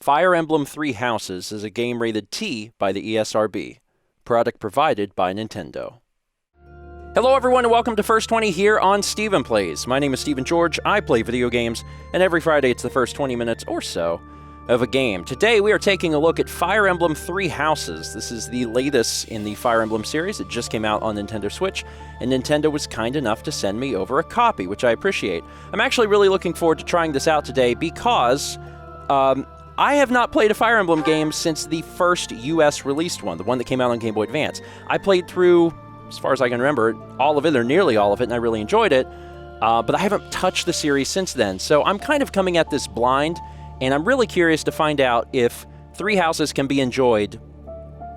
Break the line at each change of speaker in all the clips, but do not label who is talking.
Fire Emblem Three Houses is a game rated T by the ESRB. Product provided by Nintendo. Hello everyone and welcome to First 20 here on Stephen Plays. My name is Stephen George, I play video games, and every Friday it's the first 20 minutes or so of a game. Today we are taking a look at Fire Emblem Three Houses. This is the latest in the Fire Emblem series. It just came out on Nintendo Switch, and Nintendo was kind enough to send me over a copy, which I appreciate. I'm actually really looking forward to trying this out today because I have not played a Fire Emblem game since the first US released one, the one that came out on Game Boy Advance. I played through, as far as I can remember, all of it, or nearly all of it, and I really enjoyed it, but I haven't touched the series since then. So I'm kind of coming at this blind, and I'm really curious to find out if Three Houses can be enjoyed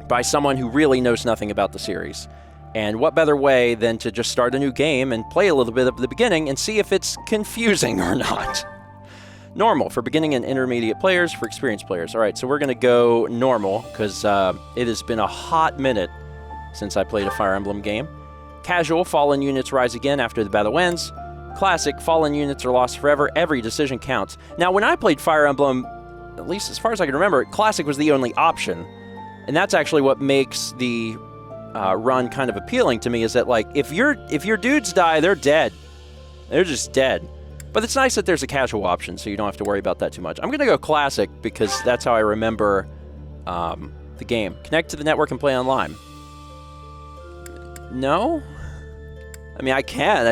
by someone who really knows nothing about the series. And what better way than to just start a new game and play a little bit of the beginning and see if it's confusing or not. Normal for beginning and intermediate players, for experienced players. All right, so we're going to go normal because it has been a hot minute since I played a Fire Emblem game. Casual, fallen units rise again after the battle ends. Classic, fallen units are lost forever. Every decision counts. Now, when I played Fire Emblem, at least as far as I can remember, Classic was the only option. And that's actually what makes the run kind of appealing to me, is that, like, if your dudes die, they're dead. They're just dead. But it's nice that there's a casual option, so you don't have to worry about that too much. I'm going to go Classic because that's how I remember the game. Connect to the network and play online. No? I mean, I can.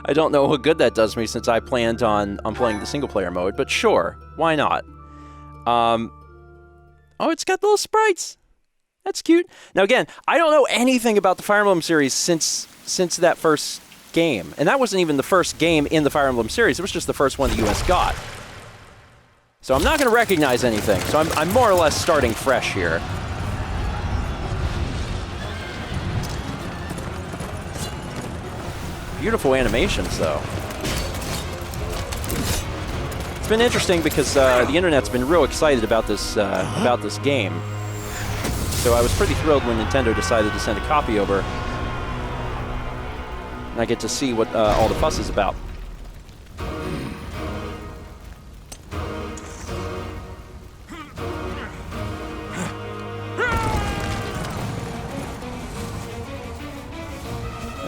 I don't know how good that does me since I planned on playing the single-player mode, but sure, why not? Oh, it's got the little sprites. That's cute. Now, again, I don't know anything about the Fire Emblem series since that first game, and that wasn't even the first game in the Fire Emblem series. It was just the first one the US got. So I'm not going to recognize anything. So I'm more or less starting fresh here. Beautiful animations, though. It's been interesting because the internet's been real excited about this game. So I was pretty thrilled when Nintendo decided to send a copy over. And I get to see what all the fuss is about.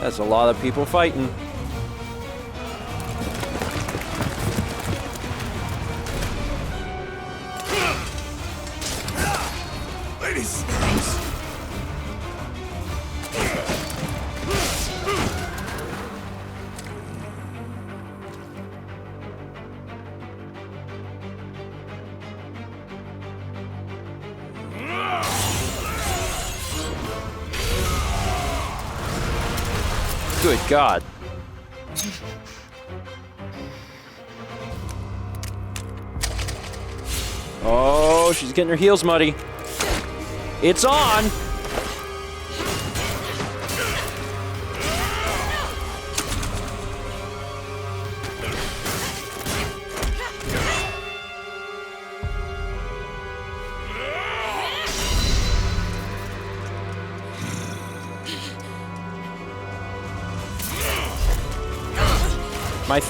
That's a lot of people fighting.
Ladies!
Good God. Oh, she's getting her heels muddy. It's on!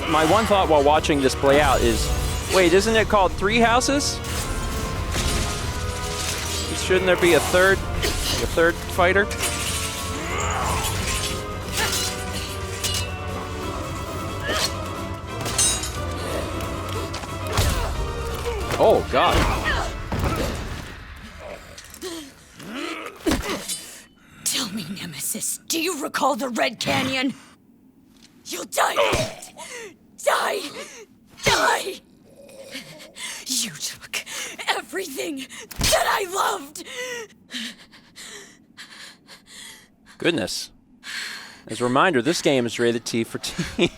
My one thought while watching this play out is, wait, isn't it called Three Houses? Shouldn't there be a third fighter? Oh, God.
Tell me, Nemesis, do you recall the Red Canyon? You'll die! Die! Die! You took everything that I loved!
Goodness. As a reminder, this game is rated T for teen.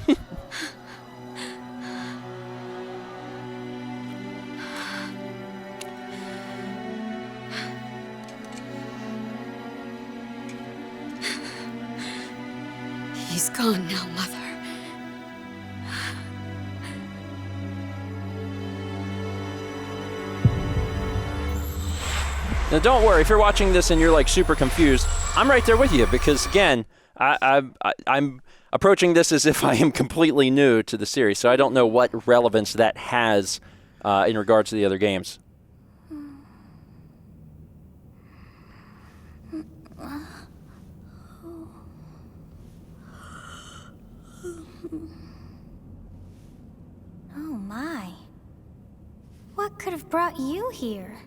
He's gone now, Mother.
Now, don't worry, if you're watching this and you're, like, super confused, I'm right there with you, because, again, I'm approaching this as if I am completely new to the series, so I don't know what relevance that has in regards to the other games.
Oh my. What could have brought you here?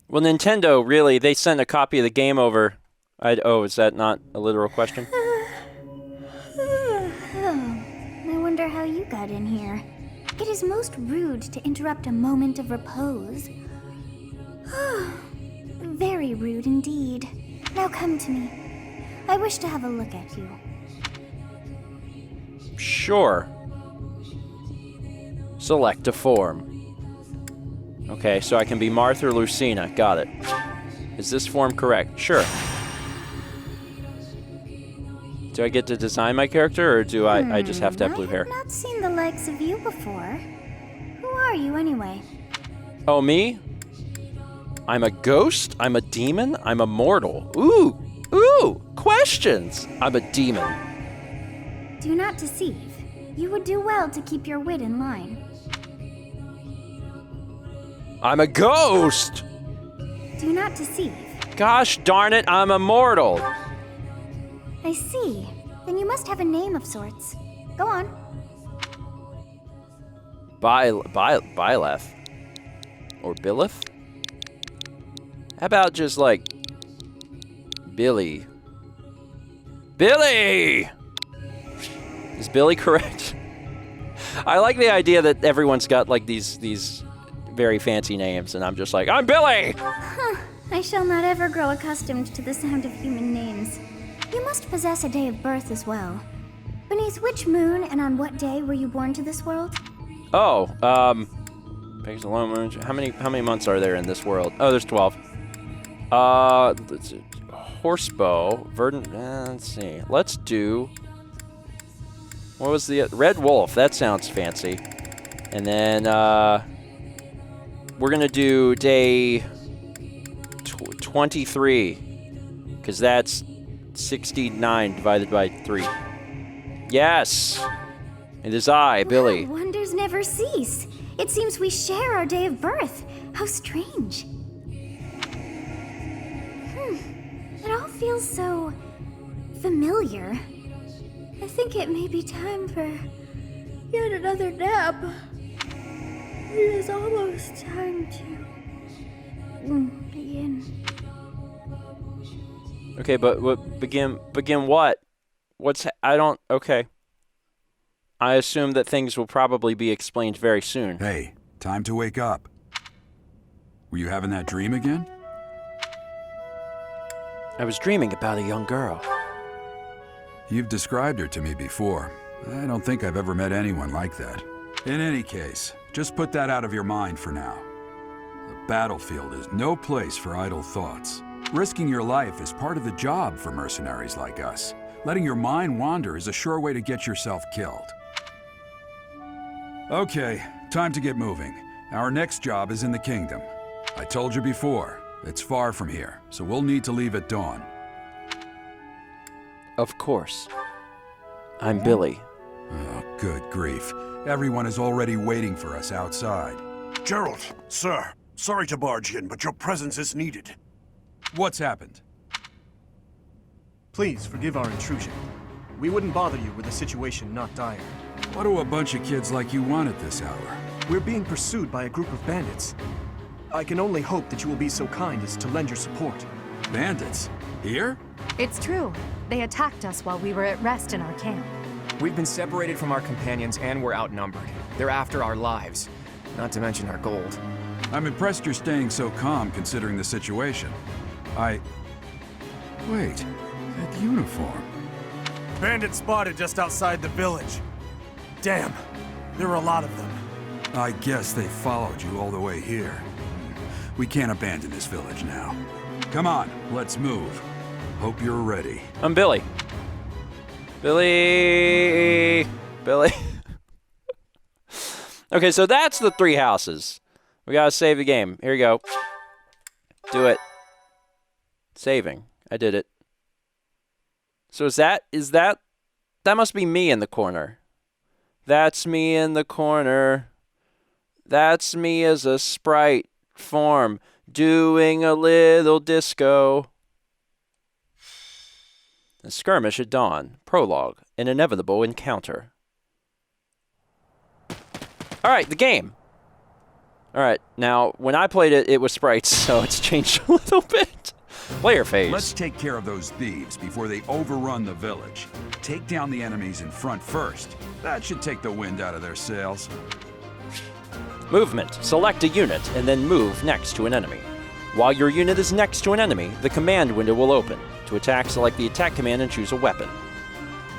Well, Nintendo, really, they sent a copy of the game over. Oh, is that not a literal question?
I wonder how you got in here. It is most rude to interrupt a moment of repose. Very rude indeed. Now come to me. I wish to have a look at you.
Sure. Select a form. Okay, so I can be Martha or Lucina. Got it. Is this form correct? Sure. Do I get to design my character, or do I just have to have blue hair?
I have not seen the likes of you before. Who are you, anyway?
Oh, me? I'm a ghost? I'm a demon? I'm a mortal. Ooh, questions! I'm a demon.
Do not deceive. You would do well to keep your wit in line.
I'm a ghost!
Do not deceive.
Gosh darn it, I'm a mortal.
I see. Then you must have a name of sorts. Go on.
Byleth. Or Billeth? How about just like Billy? Billy! Is Billy correct? I like the idea that everyone's got like these very fancy names, and I'm just like, I'm Billy!
I shall not ever grow accustomed to the sound of human names. You must possess a day of birth as well. Beneath which moon and on what day were you born to this world?
Oh, Pegasus alone moon. How many months are there in this world? Oh, there's 12. Horsebow, verdant. Let's see. Let's do. What was the Red Wolf? That sounds fancy. And then we're gonna do day 23, because that's 69 divided by 3. Yes! It is I, Billy.
Wow, wonders never cease. It seems we share our day of birth. How strange. It all feels so familiar. I think it may be time for yet another nap. It is almost time to begin.
Okay, but begin what? Okay. I assume that things will probably be explained very soon.
Hey, time to wake up. Were you having that dream again?
I was dreaming about a young girl.
You've described her to me before. I don't think I've ever met anyone like that. In any case, just put that out of your mind for now. The battlefield is no place for idle thoughts. Risking your life is part of the job for mercenaries like us. Letting your mind wander is a sure way to get yourself killed. Okay, time to get moving. Our next job is in the kingdom. I told you before, it's far from here, so we'll need to leave at dawn.
Of course. I'm Billy.
Oh, good grief. Everyone is already waiting for us outside.
Gerald, sir, sorry to barge in, but your presence is needed.
What's happened?
Please forgive our intrusion. We wouldn't bother you with a situation not dire.
What do a bunch of kids like you want at this hour?
We're being pursued by a group of bandits. I can only hope that you will be so kind as to lend your support.
Bandits? Here?
It's true. They attacked us while we were at rest in our camp.
We've been separated from our companions and we're outnumbered. They're after our lives, not to mention our gold.
I'm impressed you're staying so calm considering the situation. Wait, that uniform.
Bandits spotted just outside the village. Damn, there are a lot of them.
I guess they followed you all the way here. We can't abandon this village now. Come on, let's move. Hope you're ready.
I'm Billy. Billy. Okay, so that's the 3 houses. We gotta save the game. Here you go. Do it. Saving. I did it. So is that must be me in the corner. That's me in the corner. That's me as a sprite form, doing a little disco. A skirmish at dawn. Prologue. An inevitable encounter. Alright, the game. Alright, now, when I played it, it was sprites, so it's changed a little bit. Player phase.
Let's take care of those thieves before they overrun the village. Take down the enemies in front first. That should take the wind out of their sails.
Movement. Select a unit and then move next to an enemy. While your unit is next to an enemy, the command window will open. To attack, select the attack command and choose a weapon.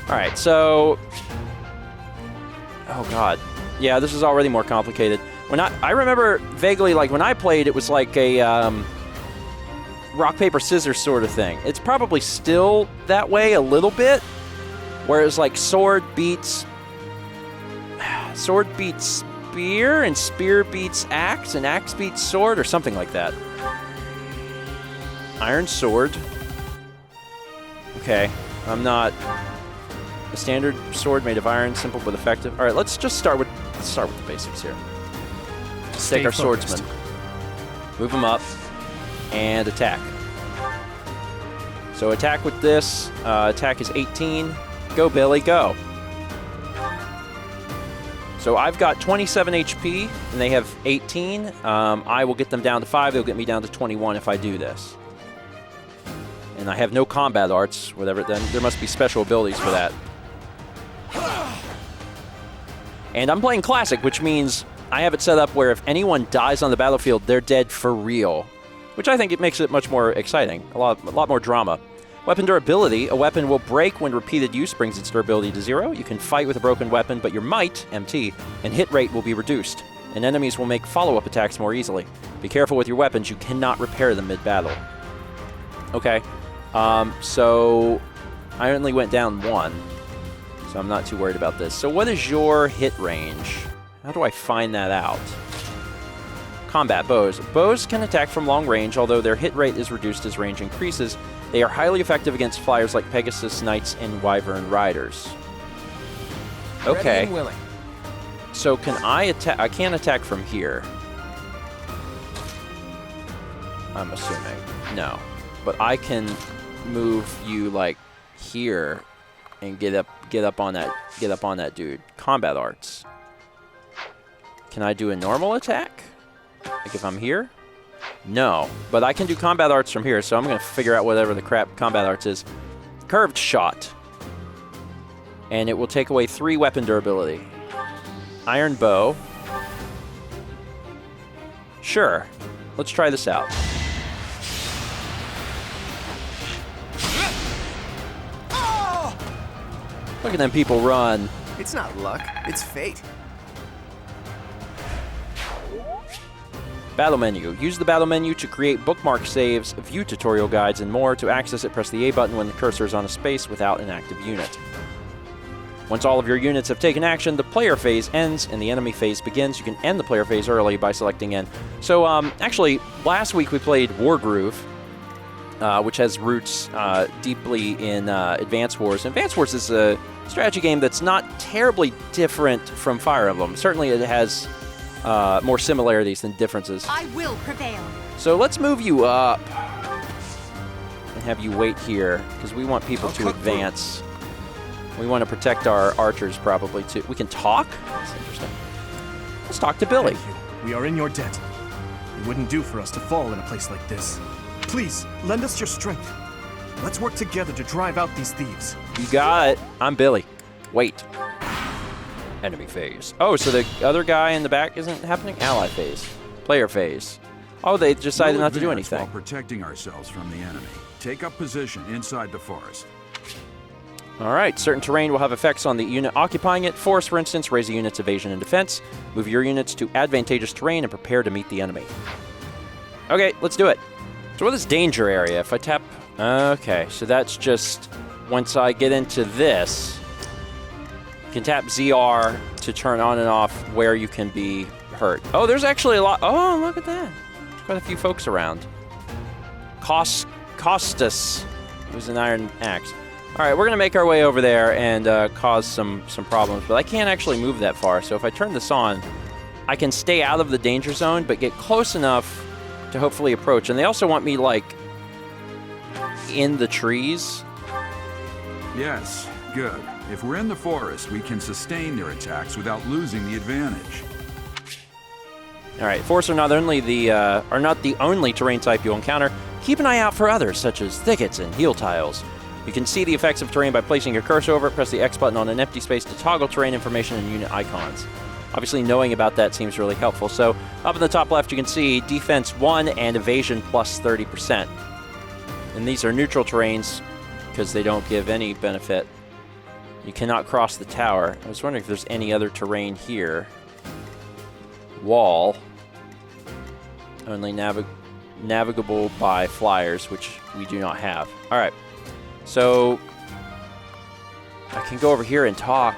Alright, so... Oh god. Yeah, this is already more complicated. When I remember vaguely, like, when I played, it was like a, rock, paper, scissors sort of thing. It's probably still that way a little bit, whereas, like, sword beats spear, and spear beats axe, and axe beats sword, or something like that. Iron sword. Okay, I'm not... A standard sword made of iron, simple but effective. Alright, let's start with the basics here. Take our swordsman. Move him up. And attack. So attack with this. Attack is 18. Go, Billy, go. So I've got 27 HP, and they have 18. I will get them down to 5. They'll get me down to 21 if I do this. And I have no combat arts, whatever. Then there must be special abilities for that. And I'm playing Classic, which means I have it set up where if anyone dies on the battlefield, they're dead for real. Which I think it makes it much more exciting. A lot more drama. Weapon durability. A weapon will break when repeated use brings its durability to 0. You can fight with a broken weapon, but your might, MT, and hit rate will be reduced. And enemies will make follow-up attacks more easily. Be careful with your weapons. You cannot repair them mid-battle. Okay. So I only went down 1. So I'm not too worried about this. So what is your hit range? How do I find that out? Combat bows. Bows can attack from long range, although their hit rate is reduced as range increases. They are highly effective against flyers like Pegasus, Knights, and Wyvern Riders. Okay.
Ready and willing.
So can I attack? I can't attack from here. I'm assuming. No. But I can move you like here and get up on that dude. Combat arts. Can I do a normal attack? Like if I'm here? No. But I can do combat arts from here, so I'm going to figure out whatever the crap combat arts is. Curved shot. And it will take away 3 weapon durability. Iron bow. Sure. Let's try this out. Look at them people run.
It's not luck, it's fate.
Battle menu. Use the battle menu to create bookmark saves, view tutorial guides, and more. To access it, press the A button when the cursor is on a space without an active unit. Once all of your units have taken action, the player phase ends and the enemy phase begins. You can end the player phase early by selecting N. So, actually, last week we played Wargroove, which has roots deeply in Advance Wars. Advance Wars is a strategy game that's not terribly different from Fire Emblem. Certainly it has more similarities than differences.
I will prevail.
So let's move you up and have you wait here, because we want people to advance. We want to protect our archers probably too. We can talk? That's interesting. Let's talk to Billy.
Thank you. We are in your debt. It wouldn't do for us to fall in a place like this. Please, lend us your strength. Let's work together to drive out these thieves.
You got it. I'm Billy. Wait. Enemy phase. Oh, so the other guy in the back isn't happening? Ally phase. Player phase. Oh, they decided not to do anything.
While protecting ourselves from the enemy. Take up position inside the forest.
All right. Certain terrain will have effects on the unit occupying it. Force, for instance, raise a unit's evasion and defense. Move your units to advantageous terrain and prepare to meet the enemy. Okay, let's do it. So what is danger area? If I tap... Okay, so that's just... Once I get into this, you can tap ZR to turn on and off where you can be hurt. Oh, there's actually a lot... Oh, look at that. There's quite a few folks around. Costas, who's an iron axe. All right, we're going to make our way over there and cause some problems, but I can't actually move that far. So if I turn this on, I can stay out of the danger zone, but get close enough to hopefully approach. And they also want me, like, in the trees.
Yes, good. If we're in the forest, we can sustain their attacks without losing the advantage.
All right, forests are not the only terrain type you'll encounter. Keep an eye out for others, such as thickets and heel tiles. You can see the effects of terrain by placing your cursor over it. Press the X button on an empty space to toggle terrain information and unit icons. Obviously, knowing about that seems really helpful. So, up in the top left, you can see defense 1 and evasion plus 30%. And these are neutral terrains because they don't give any benefit. You cannot cross the tower. I was wondering if there's any other terrain here. Wall. Only navigable by flyers, which we do not have. All right. So, I can go over here and talk.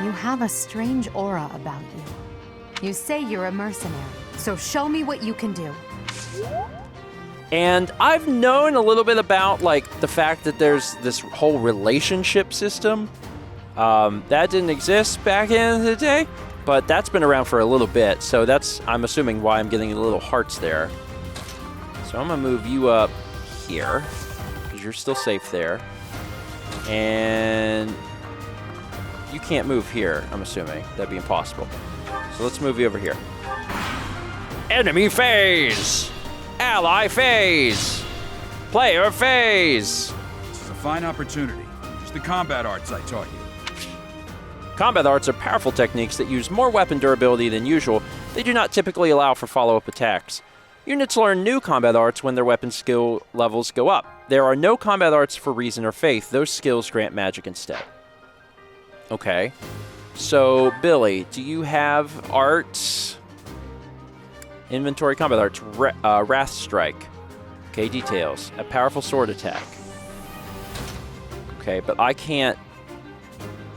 You have a strange aura about you. You say you're a mercenary, so show me what you can do.
And I've known a little bit about, like, the fact that there's this whole relationship system. That didn't exist back in the day, but that's been around for a little bit. So that's, I'm assuming, why I'm getting the little hearts there. So I'm going to move you up here, because you're still safe there. And you can't move here, I'm assuming. That'd be impossible. So let's move you over here. Enemy phase! Ally phase! Player phase!
This is a fine opportunity. Use the combat arts I taught you.
Combat arts are powerful techniques that use more weapon durability than usual. They do not typically allow for follow-up attacks. Units learn new combat arts when their weapon skill levels go up. There are no combat arts for reason or faith. Those skills grant magic instead. Okay. So, Billy, do you have arts? Inventory combat arts. Wrath Strike. Okay, details. A powerful sword attack. Okay, but I can't...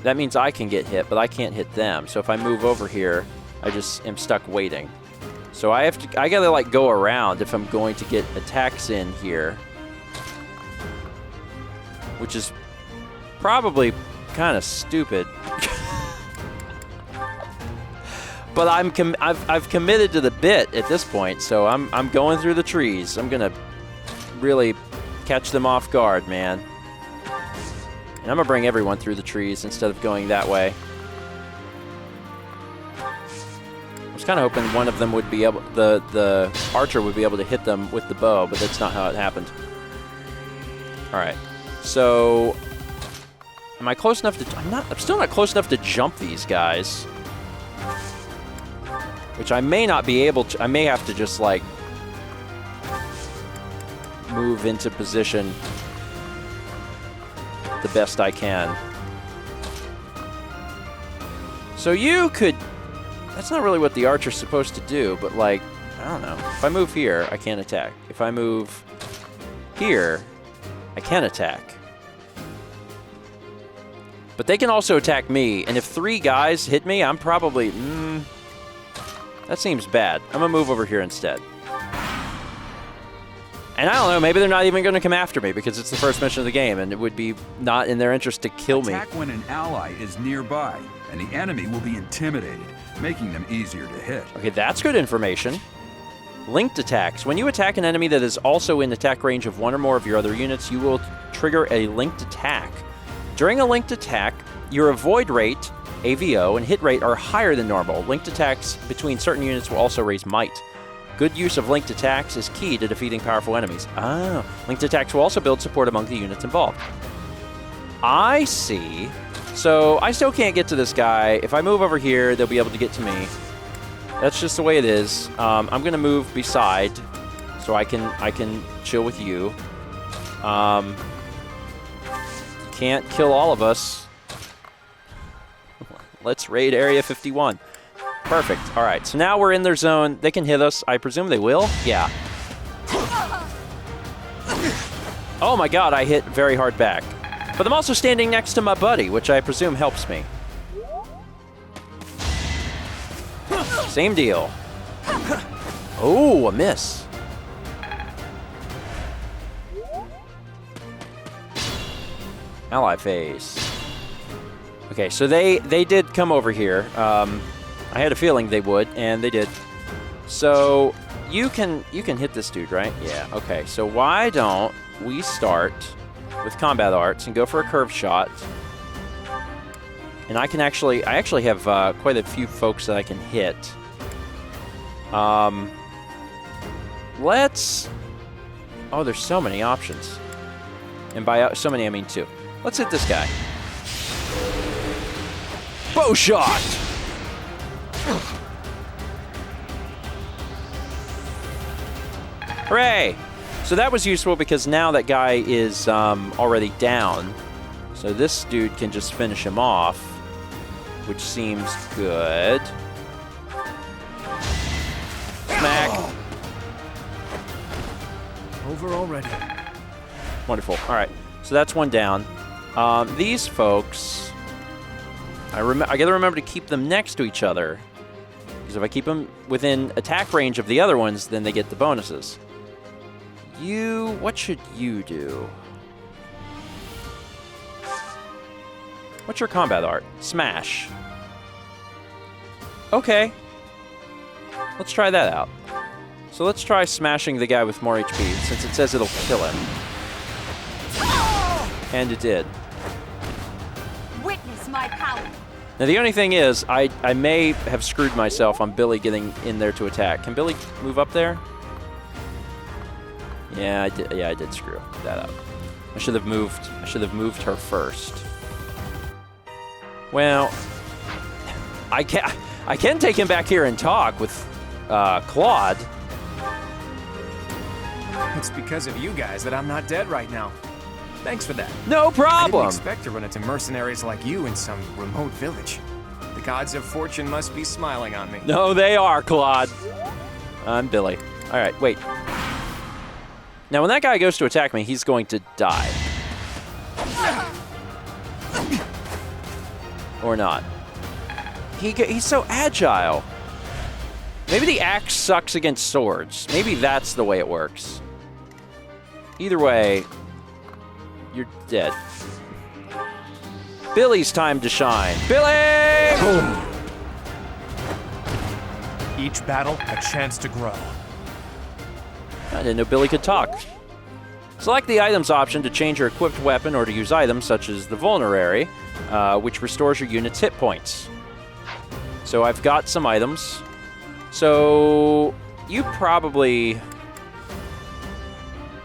That means I can get hit, but I can't hit them. So if I move over here, I just am stuck waiting. So I gotta, like, go around if I'm going to get attacks in here. Which is probably kind of stupid. But I've committed to the bit at this point, so I'm going through the trees. I'm gonna really catch them off guard, man. And I'm gonna bring everyone through the trees instead of going that way. I was kind of hoping one of them would be able, the archer would be able to hit them with the bow, but that's not how it happened. All right, so am I close enough to? I'm still not close enough to jump these guys. Which I may not be able to. I may have to just, like, move into position the best I can. So you could... That's not really what the archer's supposed to do, but, like, I don't know. If I move here, I can't attack. If I move here, I can attack. But they can also attack me, and if 3 guys hit me, I'm probably... that seems bad. I'm going to move over here instead. And I don't know, maybe they're not even going to come after me because it's the first mission of the game, and it would be not in their interest to kill me.
Attack when an ally is nearby, and the enemy will be intimidated, making them easier to hit.
Okay, that's good information. Linked attacks. When you attack an enemy that is also in attack range of 1 or more of your other units, you will trigger a linked attack. During a linked attack, your avoid rate, AVO, and hit rate are higher than normal. Linked attacks between certain units will also raise might. Good use of linked attacks is key to defeating powerful enemies. Ah, linked attacks will also build support among the units involved. I see. So I still can't get to this guy. If I move over here, they'll be able to get to me. That's just the way it is. I'm going to move beside so I can chill with you. Can't kill all of us. Let's raid Area 51. Perfect. All right, so now we're in their zone. They can hit us. I presume they will? Yeah. Oh my god, I hit very hard back. But I'm also standing next to my buddy, which I presume helps me. Same deal. Oh, a miss. Ally phase. Okay, so they did come over here. I had a feeling they would, and they did. So you can hit this dude, right? Yeah. Okay. So why don't we start with combat arts and go for a curve shot? And I actually have quite a few folks that I can hit. Let's. Oh, there's so many options, and by so many I mean 2. Let's hit this guy. Bow shot. Hooray! So that was useful because now that guy is already down. So this dude can just finish him off, which seems good. Smack.
Over already.
Wonderful. All right. So that's one down. These folks, I gotta remember to keep them next to each other. Because if I keep them within attack range of the other ones, then they get the bonuses. What should you do? What's your combat art? Smash. Okay. Let's try that out. So let's try smashing the guy with more HP, since it says it'll kill him. And it did.
Witness my power.
Now the only thing is, I may have screwed myself on Billy getting in there to attack. Can Billy move up there? Yeah, I did. Yeah, I did screw that up. I should have moved her first. Well, I can take him back here and talk with Claude.
It's because of you guys that I'm not dead right now. Thanks for that.
No problem.
I didn't expect to run into mercenaries like you in some remote village. The gods of fortune must be smiling on me.
No, they are, Claude. I'm Billy. All right, wait. Now, when that guy goes to attack me, he's going to die. Or not. He's so agile. Maybe the axe sucks against swords. Maybe that's the way it works. Either way, you're dead. Billy's time to shine. Billy!
Boom. Each battle, a chance to grow.
I didn't know Billy could talk. Select the items option to change your equipped weapon or to use items such as the vulnerary, which restores your unit's hit points. So I've got some items. So you probably...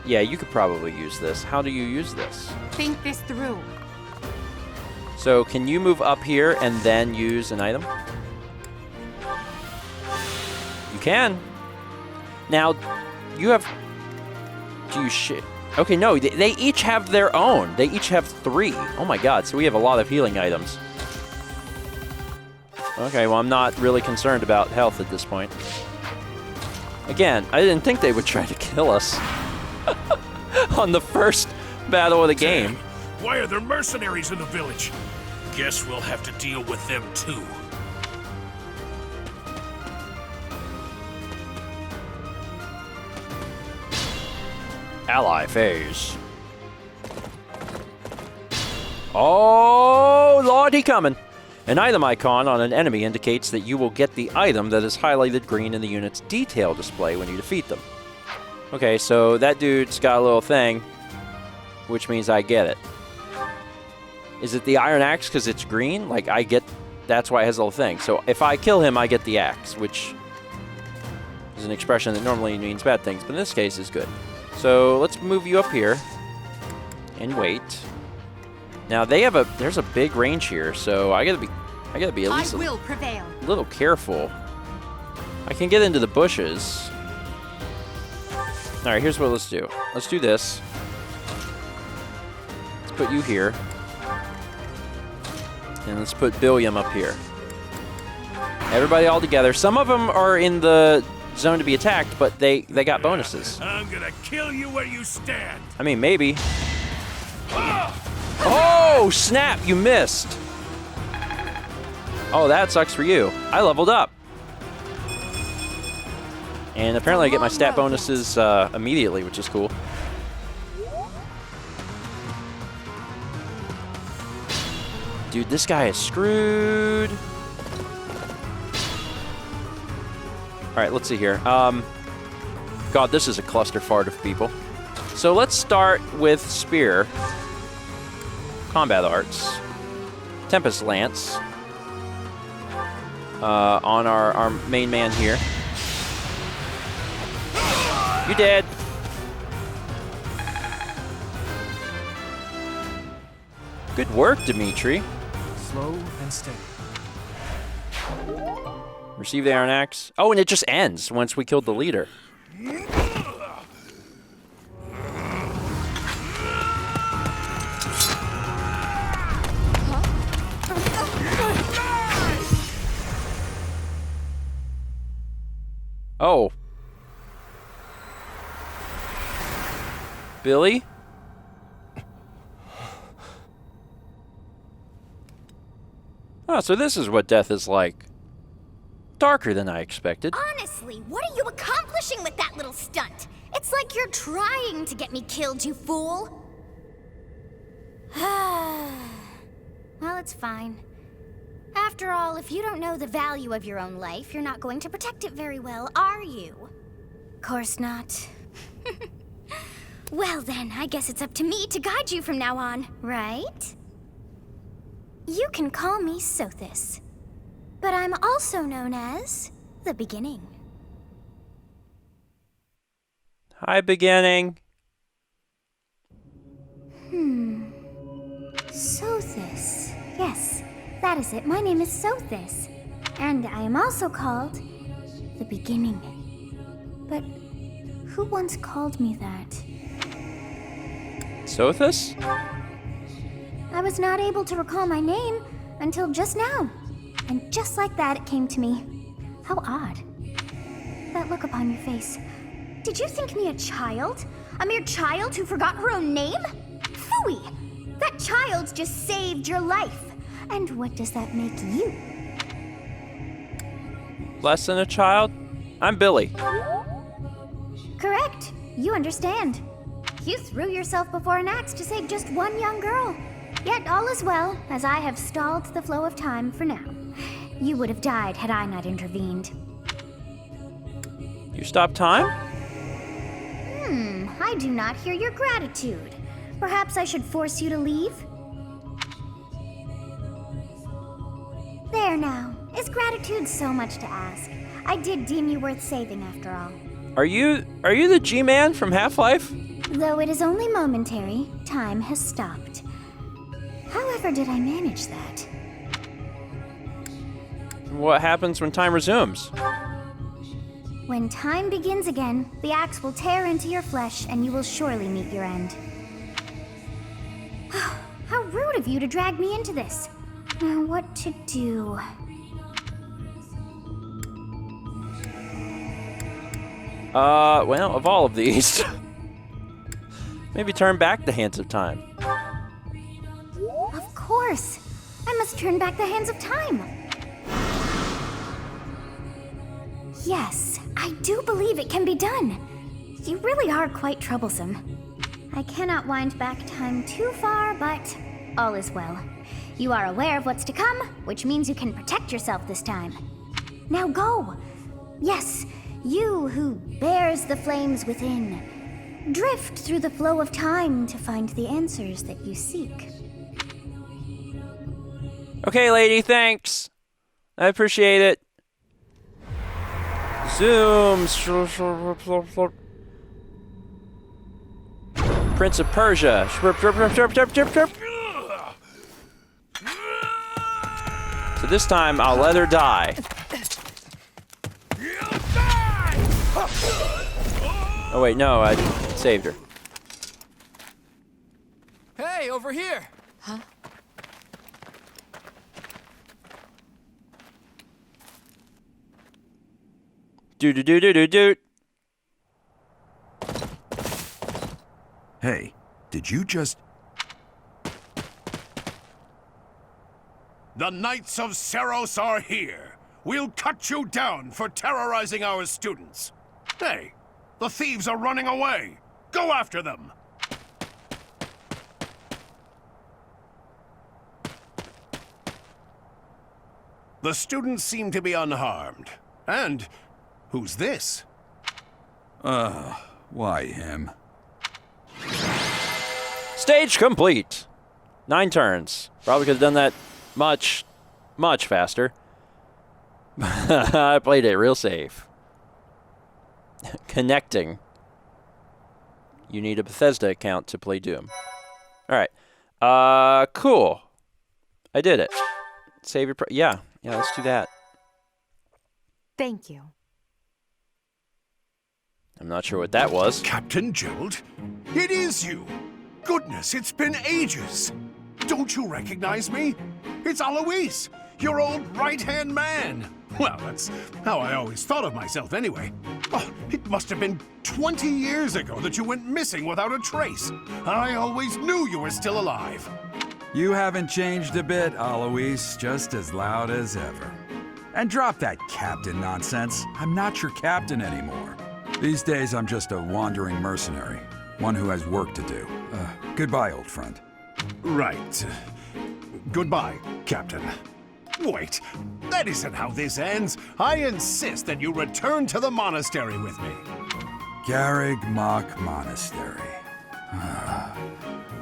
Yeah, you could probably use this. How do you use this?
Think this through.
So can you move up here and then use an item? You can. Now, you have... Do you shit? Okay, no, they each have their own. They each have 3. Oh my god, so we have a lot of healing items. Okay, well, I'm not really concerned about health at this point. Again, I didn't think they would try to kill us on the first battle of the game.
Why are there mercenaries in the village? Guess we'll have to deal with them too.
Ally phase. Oh, Lordy coming. An item icon on an enemy indicates that you will get the item that is highlighted green in the unit's detail display when you defeat them. Okay, so that dude's got a little thing, which means I get it. Is it the iron axe because it's green? Like, I get... That's why it has a little thing. So if I kill him, I get the axe, which is an expression that normally means bad things, but in this case is good. So let's move you up here and wait. Now there's a big range here, so I gotta be at least
I will prevail.
a little careful. I can get into the bushes. All right, here's what let's do. Let's do this. Let's put you here, and let's put Billiam up here. Everybody all together. Some of them are in the zone to be attacked, but they got bonuses.
I'm gonna kill you where you stand.
I mean, maybe. Oh, snap, you missed. Oh, that sucks for you. I leveled up. And apparently I get my stat bonuses immediately, which is cool. Dude, this guy is screwed. Alright, let's see here. God, this is a cluster fart of people. So let's start with Spear. Combat Arts. Tempest Lance. On our main man here. You dead. Good work, Dimitri.
Slow and steady.
Receive the Iron Axe. Oh, and it just ends once we killed the leader. Oh. Billy? Oh, so this is what death is like. Darker than I expected.
Honestly, what are you accomplishing with that little stunt? It's like you're trying to get me killed, you fool. Well, it's fine. After all, if you don't know the value of your own life, you're not going to protect it very well, are you? Course not. Well then, I guess it's up to me to guide you from now on, right? You can call me Sothis, but I'm also known as the Beginning.
Hi, Beginning.
Sothis. Yes, that is it. My name is Sothis, and I am also called the Beginning. But who once called me that?
Sothis?
I was not able to recall my name until just now. And just like that, it came to me. How odd. That look upon your face. Did you think me a child? A mere child who forgot her own name? Phooey! That child just saved your life. And what does that make you?
Less than a child? I'm Billy.
Correct. You understand. You threw yourself before an axe to save just one young girl. Yet all is well, as I have stalled the flow of time for now. You would have died had I not intervened.
You stopped time?
I do not hear your gratitude. Perhaps I should force you to leave? There now. Is gratitude so much to ask? I did deem you worth saving after all.
Are you the G-Man from Half-Life?
Though it is only momentary, time has stopped. However did I manage that?
What happens when time resumes?
When time begins again, the axe will tear into your flesh and you will surely meet your end. How rude of you to drag me into this. Now what to do?
Well, of all of these, maybe turn back the hands of time.
Of course. I must turn back the hands of time. Yes, I do believe it can be done. You really are quite troublesome. I cannot wind back time too far, but all is well. You are aware of what's to come, which means you can protect yourself this time. Now go! Yes, you who bears the flames within. Drift through the flow of time to find the answers that you seek.
Okay, lady, thanks. I appreciate it. Zoom. Prince of Persia. So this time I'll let her die. Oh wait, no, I saved her.
Hey, over here!
Huh?
Do.
Hey, did you just...
The Knights of Seros are here. We'll cut you down for terrorizing our students. Hey, the thieves are running away. Go after them. The students seem to be unharmed. And who's this?
Why him?
Stage complete. 9 turns. Probably could have done that much faster. I played it real safe. Connecting. You need a Bethesda account to play Doom. Alright. Cool. I did it. Save your... Yeah, let's do that.
Thank you.
I'm not sure what that was.
Captain Gerald? It is you! Goodness, it's been ages! Don't you recognize me? It's Alois, your old right-hand man! Well, that's how I always thought of myself anyway. Oh, it must have been 20 years ago that you went missing without a trace. I always knew you were still alive.
You haven't changed a bit, Alois, just as loud as ever. And drop that captain nonsense. I'm not your captain anymore. These days, I'm just a wandering mercenary. One who has work to do. Goodbye, old friend.
Right. Goodbye, Captain. Wait, that isn't how this ends. I insist that you return to the monastery with me.
Garreg Mach Monastery.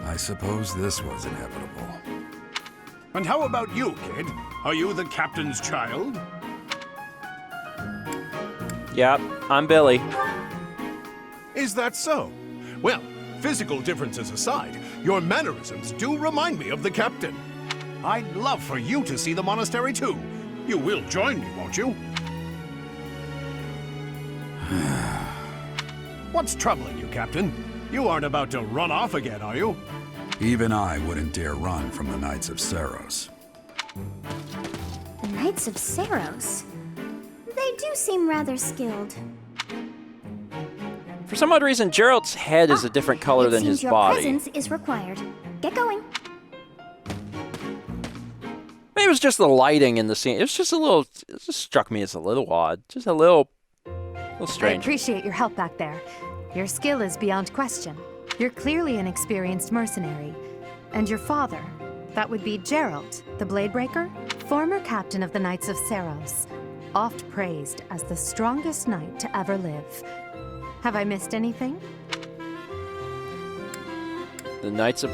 I suppose this was inevitable.
And how about you, kid? Are you the captain's child?
Yep, I'm Billy.
Is that so? Well, physical differences aside, your mannerisms do remind me of the captain. I'd love for you to see the monastery too. You will join me, won't you? What's troubling you, Captain? You aren't about to run off again, are you?
Even I wouldn't dare run from the Knights of Seiros.
The Knights of Seiros? They do seem rather skilled.
For some odd reason, Gerald's head is a different color than his body.
Your presence is required. Get going.
Maybe it was just the lighting in the scene. It was just a little... It just struck me as a little odd. Just a little
I
strange.
appreciate your help back there. Your skill is beyond question. You're clearly an experienced mercenary. And your father, that would be Gerald, the Bladebreaker, former captain of the Knights of Seiros, oft praised as the strongest knight to ever live. Have I missed anything?
The Knights of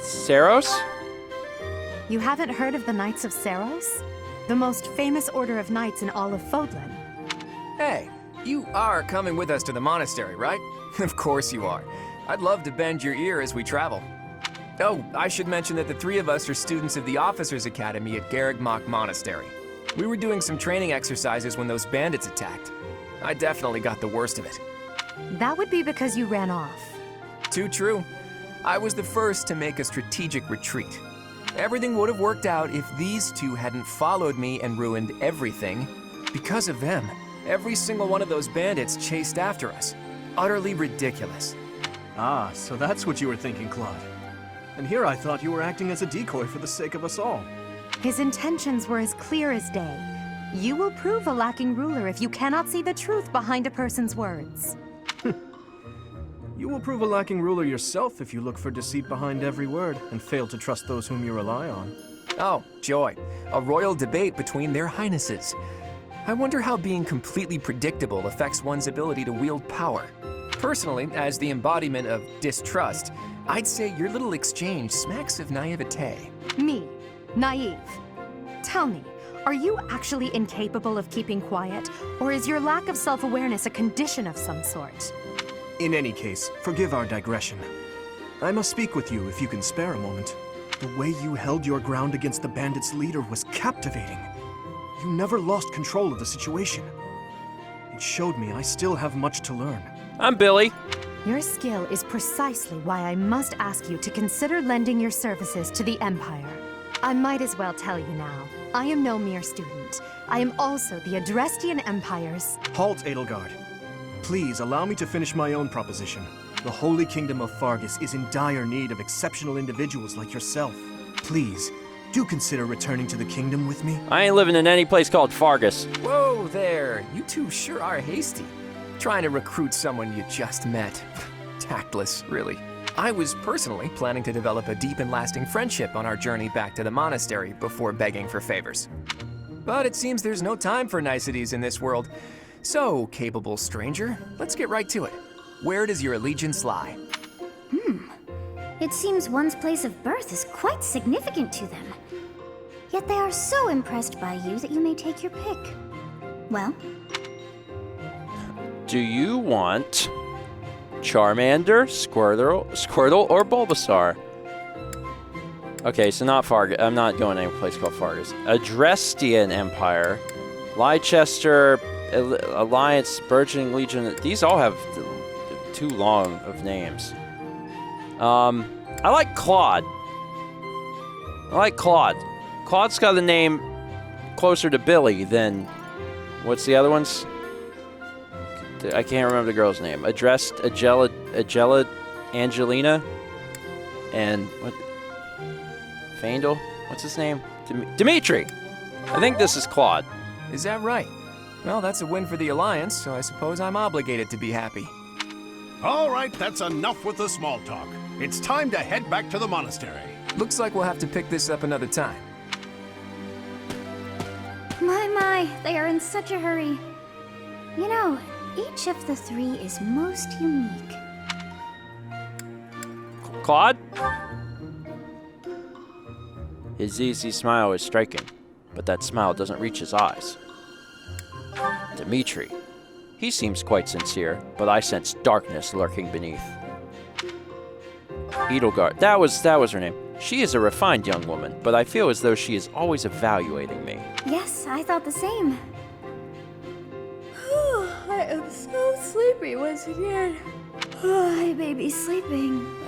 Seiros?
You haven't heard of the Knights of Seiros? The most famous order of knights in all of Fodlan.
Hey, you are coming with us to the monastery, right? Of course you are. I'd love to bend your ear as we travel. Oh, I should mention that the 3 of us are students of the Officers' Academy at Garreg Mach Monastery. We were doing some training exercises when those bandits attacked. I definitely got the worst of it.
That would be because you ran off.
Too true. I was the first to make a strategic retreat. Everything would have worked out if these 2 hadn't followed me and ruined everything. Because of them, every single one of those bandits chased after us. Utterly ridiculous.
Ah, so that's what you were thinking, Claude. And here I thought you were acting as a decoy for the sake of us all.
His intentions were as clear as day. You will prove a lacking ruler if you cannot see the truth behind a person's words.
You will prove a lacking ruler yourself if you look for deceit behind every word and fail to trust those whom you rely on.
Oh, joy. A royal debate between their highnesses. I wonder how being completely predictable affects one's ability to wield power. Personally, as the embodiment of distrust, I'd say your little exchange smacks of naivete.
Me, naive. Tell me, are you actually incapable of keeping quiet, or is your lack of self-awareness a condition of some sort?
In any case, forgive our digression. I must speak with you if you can spare a moment. The way you held your ground against the bandits' leader was captivating. You never lost control of the situation. It showed me I still have much to learn.
I'm Billy.
Your skill is precisely why I must ask you to consider lending your services to the Empire. I might as well tell you now, I am no mere student. I am also the Adrestian Empire's...
Halt, Edelgard. Please allow me to finish my own proposition. The Holy Kingdom of Fargus is in dire need of exceptional individuals like yourself. Please, do consider returning to the kingdom with me.
I ain't living in any place called Fargus.
Whoa there, you 2 sure are hasty. Trying to recruit someone you just met. Tactless, really. I was personally planning to develop a deep and lasting friendship on our journey back to the monastery before begging for favors. But it seems there's no time for niceties in this world. So, capable stranger, let's get right to it. Where does your allegiance lie?
It seems one's place of birth is quite significant to them. Yet they are so impressed by you that you may take your pick. Well,
Do you want Charmander, Squirtle, or Bulbasaur? Okay, so not Fargus. I'm not going to any place called Fargus. Adrestian Empire, Leicester Alliance, Burgeoning Legion. These all have too long of names. I like Claude. Claude's got a name closer to Billy than... What's the other ones? I can't remember the girl's name. Agela, Angelina, and what? Faendal? What's his name? Dimitri! I think this is Claude.
Is that right? Well, that's a win for the Alliance, so I suppose I'm obligated to be happy.
All right, that's enough with the small talk. It's time to head back to the monastery.
Looks like we'll have to pick this up another time.
my, they are in such a hurry. You know, each of the three is most unique.
Claude? His easy smile is striking, but that smile doesn't reach his eyes. Dimitri. He seems quite sincere, but I sense darkness lurking beneath. Edelgard. That was her name. She is a refined young woman, but I feel as though she is always evaluating me.
Yes, I thought the same. I am so sleepy once again. I may be sleeping, but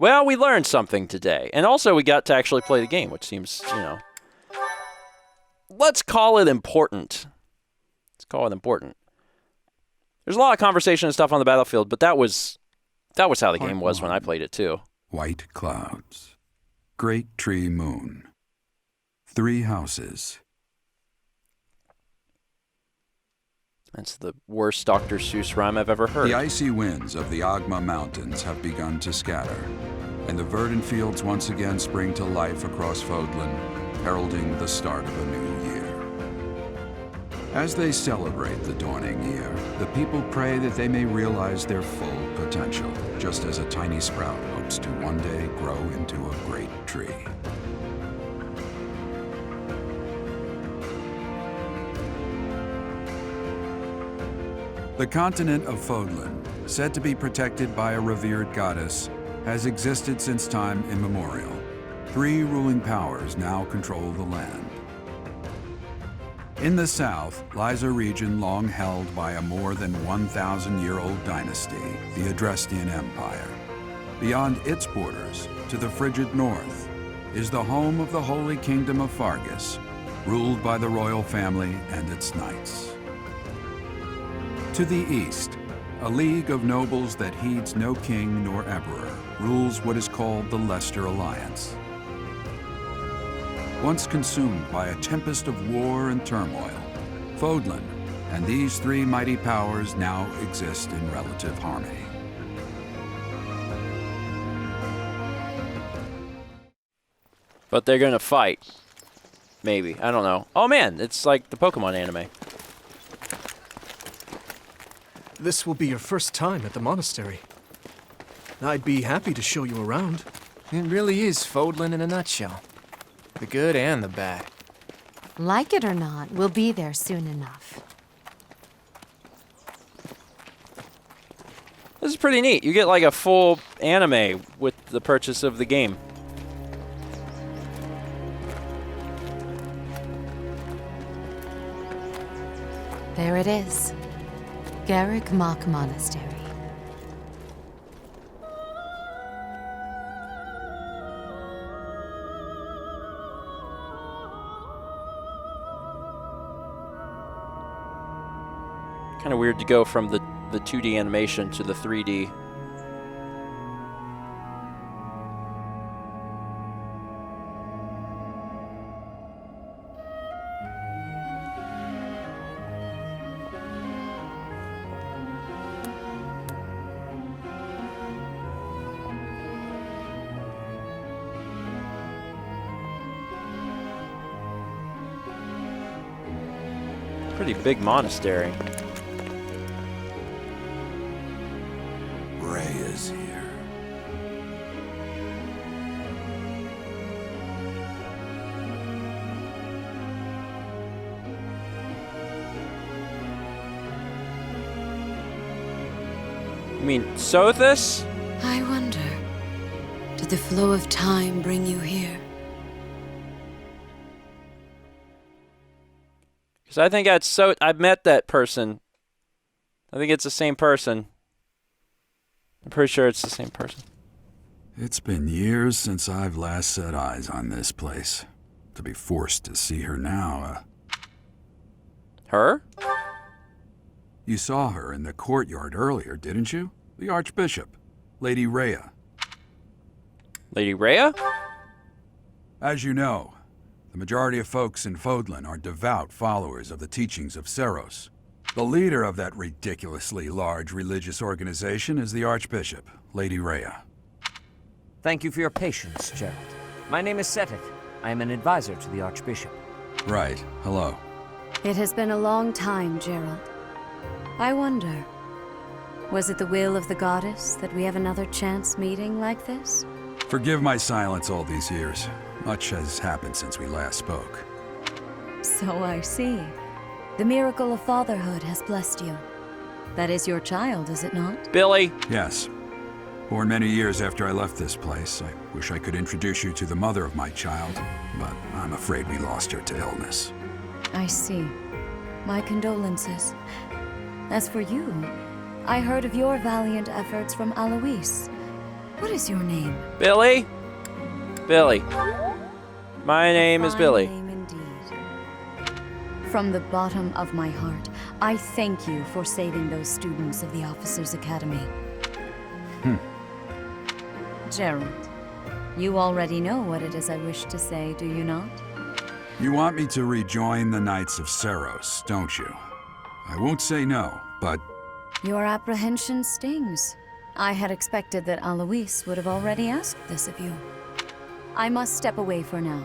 Well, we learned something today. And also we got to actually play the game, which seems, let's call it important. There's a lot of conversation and stuff on the battlefield, but that was how the game was when I played it too.
White clouds. Great tree moon. 3 houses.
That's the worst Dr. Seuss rhyme I've ever heard.
The icy winds of the Agma Mountains have begun to scatter, and the verdant fields once again spring to life across Fodlan, heralding the start of a new year. As they celebrate the dawning year, the people pray that they may realize their full potential, just as a tiny sprout hopes to one day grow into a great tree. The continent of Fodlan, said to be protected by a revered goddess, has existed since time immemorial. 3 ruling powers now control the land. In the south lies a region long held by a more than 1,000-year-old dynasty, the Adrestian Empire. Beyond its borders, to the frigid north, is the home of the Holy Kingdom of Fargus, ruled by the royal family and its knights. To the east, a league of nobles that heeds no king nor emperor rules what is called the Leicester Alliance. Once consumed by a tempest of war and turmoil, Fodlan and these 3 mighty powers now exist in relative harmony.
But they're gonna fight. Maybe. I don't know. Oh man, it's like the Pokemon anime.
This will be your first time at the monastery. I'd be happy to show you around.
It really is Fodlan in a nutshell. The good and the bad.
Like it or not, we'll be there soon enough.
This is pretty neat. You get like a full anime with the purchase of the game.
There it is. Garreg Mach Monastery.
Kind of weird to go from the 2D animation to the 3D. Pretty big monastery.
Rhea's here.
You mean Sothis?
I wonder, did the flow of time bring you here?
Because I think I've met that person. I think it's the same person. I'm pretty sure it's the same person.
It's been years since I've last set eyes on this place. To be forced to see her now,
Her?
You saw her in the courtyard earlier, didn't you? The Archbishop, Lady Rhea.
Lady Rhea?
As you know, the majority of folks in Fodlan are devout followers of the teachings of Seros. The leader of that ridiculously large religious organization is the Archbishop, Lady Rhea.
Thank you for your patience, Gerald. My name is Seteth. I am an advisor to the Archbishop.
Right. Hello.
It has been a long time, Gerald. I wonder, was it the will of the goddess that we have another chance meeting like this?
Forgive my silence all these years. Much has happened since we last spoke.
So I see. The miracle of fatherhood has blessed you. That is your child, is it not?
Billy?
Yes. Born many years after I left this place, I wish I could introduce you to the mother of my child, but I'm afraid we lost her to illness.
I see. My condolences. As for you, I heard of your valiant efforts from Alois. What is your name?
Billy? Billy. My name is Billy.
Fine name indeed. From the bottom of my heart, I thank you for saving those students of the Officers' Academy. Gerald, you already know what it is I wish to say, do you not?
You want me to rejoin the Knights of Seros, don't you? I won't say no, but...
Your apprehension stings. I had expected that Alois would have already asked this of you. I must step away for now,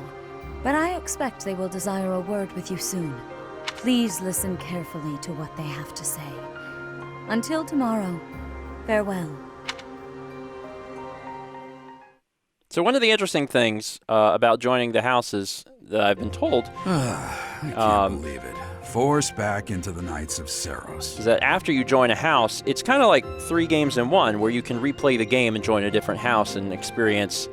but I expect they will desire a word with you soon. Please listen carefully to what they have to say. Until tomorrow, farewell.
So one of the interesting things about joining the houses that I've been told
I can't believe it. Forced back into the Knights of Seros.
is that after you join a house, it's kind of like 3 games in 1, where you can replay the game and join a different house and experience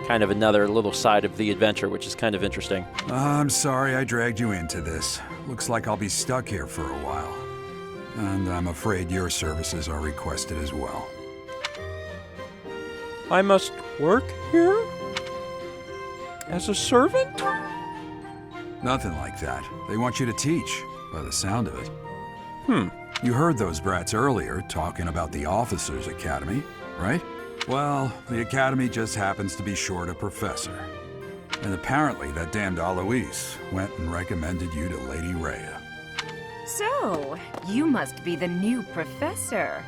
kind of another little side of the adventure, which is kind of interesting.
I'm sorry I dragged you into this. Looks like I'll be stuck here for a while. And I'm afraid your services are requested as well.
I must work here? As a servant?
Nothing like that. They want you to teach, by the sound of it. You heard those brats earlier talking about the Officers' Academy, right? Well, the Academy just happens to be short a professor. And apparently that damned Alois went and recommended you to Lady Rhea.
So, you must be the new professor.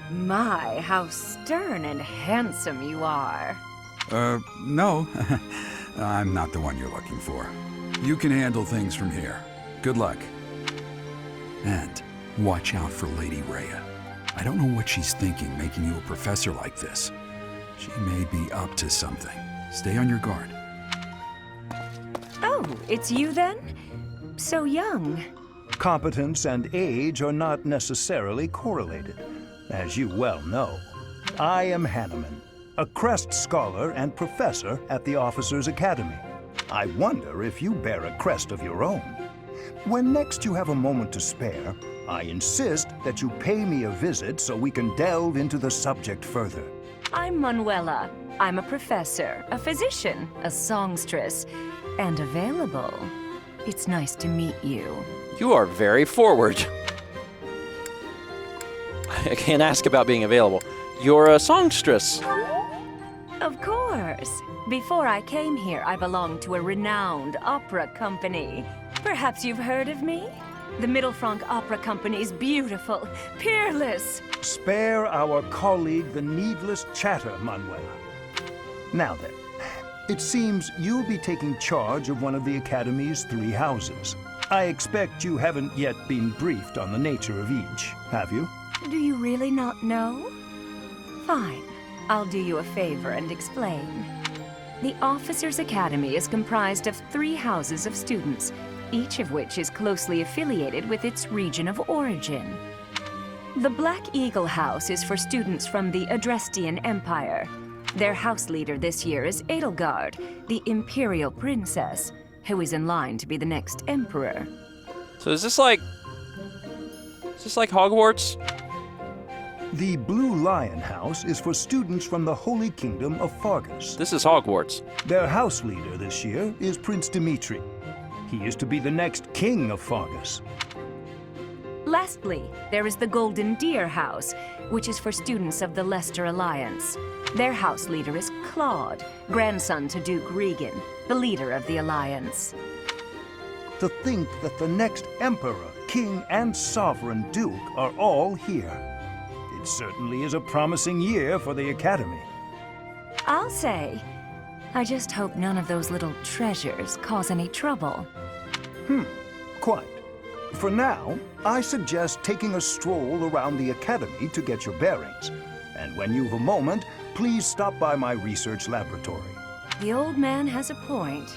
My, how stern and handsome you are.
No. I'm not the one you're looking for. You can handle things from here. Good luck. And watch out for Lady Rhea. I don't know what she's thinking making you a professor like this. She may be up to something. Stay on your guard.
Oh, it's you then? So young.
Competence and age are not necessarily correlated, as you well know. I am Hanneman, a Crest Scholar and Professor at the Officers' Academy. I wonder if you bear a crest of your own. When next you have a moment to spare, I insist that you pay me a visit so we can delve into the subject further.
I'm Manuela. I'm a professor, a physician, a songstress, and available. It's nice to meet you.
You are very forward. I can't ask about being available. You're a songstress.
Of course. Before I came here, I belonged to a renowned opera company. Perhaps you've heard of me? The Middlefranc Opera Company's beautiful, peerless.
Spare our colleague the needless chatter, Manuela. Now then, it seems you'll be taking charge of one of the Academy's 3 houses. I expect you haven't yet been briefed on the nature of each, have you?
Do you really not know? Fine. I'll do you a favor and explain. The Officers' Academy is comprised of 3 houses of students, each of which is closely affiliated with its region of origin. The Black Eagle House is for students from the Adrestian Empire. Their house leader this year is Edelgard, the Imperial Princess, who is in line to be the next Emperor.
So is this like Hogwarts?
The Blue Lion House is for students from the Holy Kingdom of Fargus.
This is Hogwarts.
Their house leader this year is Prince Dimitri. He is to be the next king of Fargus.
Lastly, there is the Golden Deer House, which is for students of the Leicester Alliance. Their house leader is Claude, grandson to Duke Regan, the leader of the Alliance.
To think that the next emperor, king, and sovereign duke are all here. It certainly is a promising year for the Academy.
I'll say, I just hope none of those little treasures cause any trouble.
Quite. For now, I suggest taking a stroll around the Academy to get your bearings. And when you've a moment, please stop by my research laboratory.
The old man has a point.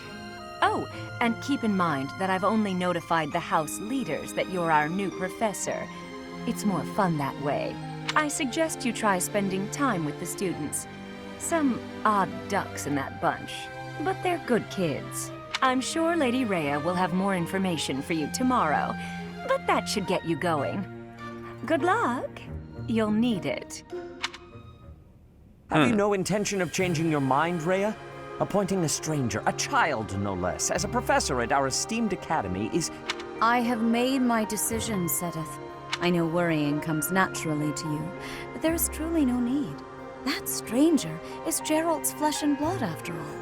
Oh, and keep in mind that I've only notified the house leaders that you're our new professor. It's more fun that way. I suggest you try spending time with the students. Some odd ducks in that bunch, but they're good kids. I'm sure Lady Rhea will have more information for you tomorrow, but that should get you going. Good luck. You'll need it.
Have you no intention of changing your mind, Rhea? Appointing a stranger, a child no less, as a professor at our esteemed academy is...
I have made my decision, Seteth. I know worrying comes naturally to you, but there is truly no need. That stranger is Gerald's flesh and blood, after all.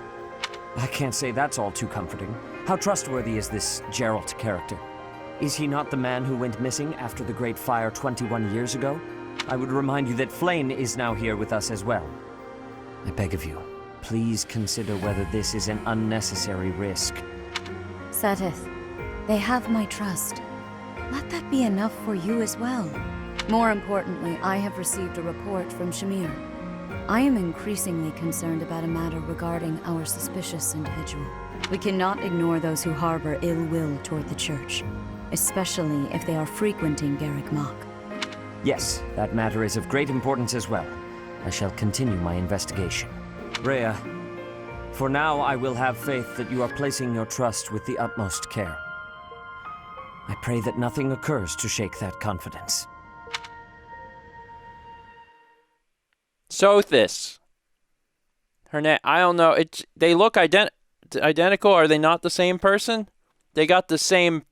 I can't say that's all too comforting. How trustworthy is this Gerald character? Is he not the man who went missing after the Great Fire 21 years ago? I would remind you that Flayn is now here with us as well. I beg of you, please consider whether this is an unnecessary risk.
Seteth, they have my trust. Let that be enough for you as well. More importantly, I have received a report from Shamir. I am increasingly concerned about a matter regarding our suspicious individual. We cannot ignore those who harbor ill will toward the Church, especially if they are frequenting Garreg Mach.
Yes, that matter is of great importance as well. I shall continue my investigation. Rhea, for now I will have faith that you are placing your trust with the utmost care. I pray that nothing occurs to shake that confidence.
Sothis. Her name, I don't know. They look identical. Are they not the same person? They got the same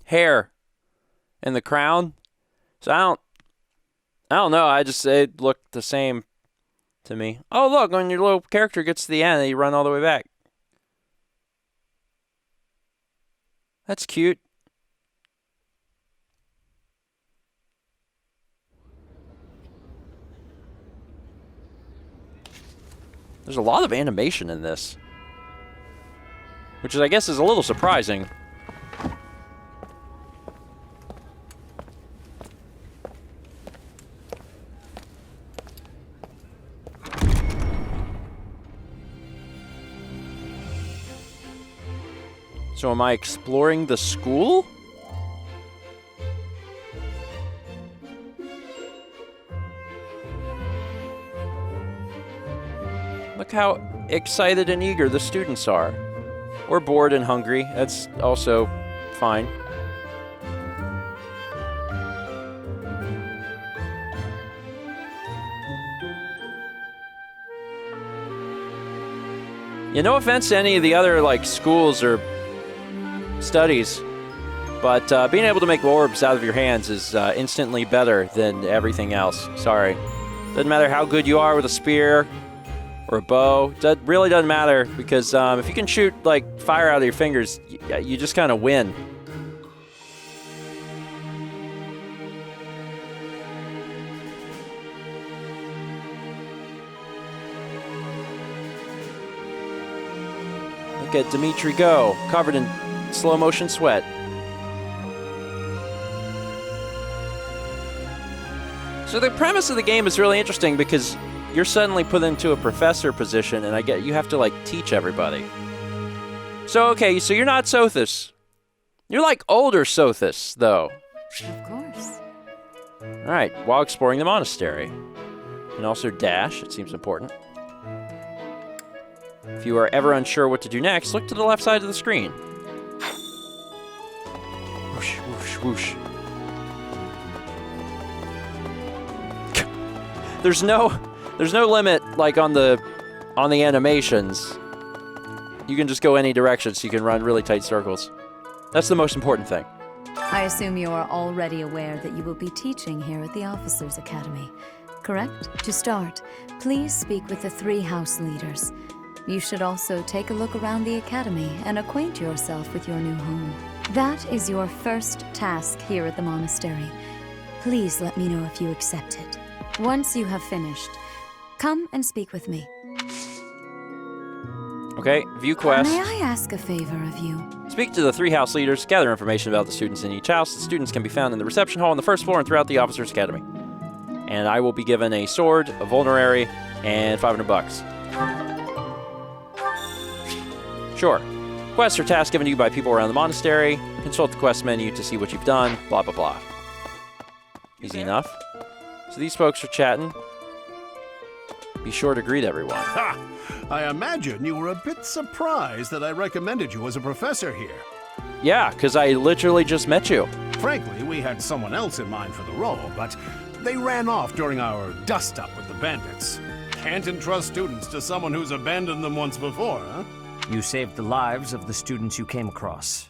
hair and the crown. So I don't know. I just say it looked the same to me. Oh, look, when your little character gets to the end, you run all the way back. That's cute. There's a lot of animation in this, which is, I guess, is a little surprising. So am I exploring the school? Look how excited and eager the students are. Or bored and hungry. That's also fine. Yeah, no offense to any of the other schools or studies, but being able to make orbs out of your hands is instantly better than everything else. Sorry. Doesn't matter how good you are with a spear or a bow. That really doesn't matter, because if you can shoot fire out of your fingers, you just kind of win. Look at Dimitri go, covered in slow motion sweat. So the premise of the game is really interesting because you're suddenly put into a professor position, and you have to like teach everybody. So okay, so you're not Sothis. You're like older Sothis, though.
Of course.
All right, while exploring the monastery. And also dash, it seems important. If you are ever unsure what to do next, look to the left side of the screen. Whoosh, whoosh, whoosh. There's no limit like on the animations. You can just go any direction, so you can run really tight circles. That's the most important thing.
I assume you are already aware that you will be teaching here at the Officers' Academy, correct? To start, please speak with the 3 house leaders. You should also take a look around the academy and acquaint yourself with your new home. That is your first task here at the monastery. Please let me know if you accept it. Once you have finished, come and speak with me.
Okay, view quest.
May I ask a favor of you?
Speak to the 3 house leaders, gather information about the students in each house. The students can be found in the reception hall on the 1st floor and throughout the Officers' Academy. And I will be given a sword, a vulnerary, and $500. Sure. Quests or tasks given to you by people around the monastery. Consult the quest menu to see what you've done, blah, blah, blah. Easy enough. So these folks are chatting. Be sure to greet everyone.
Ha! I imagine you were a bit surprised that I recommended you as a professor here.
Yeah, because I literally just met you.
Frankly, we had someone else in mind for the role, but they ran off during our dust-up with the bandits. Can't entrust students to someone who's abandoned them once before, huh?
You saved the lives of the students you came across.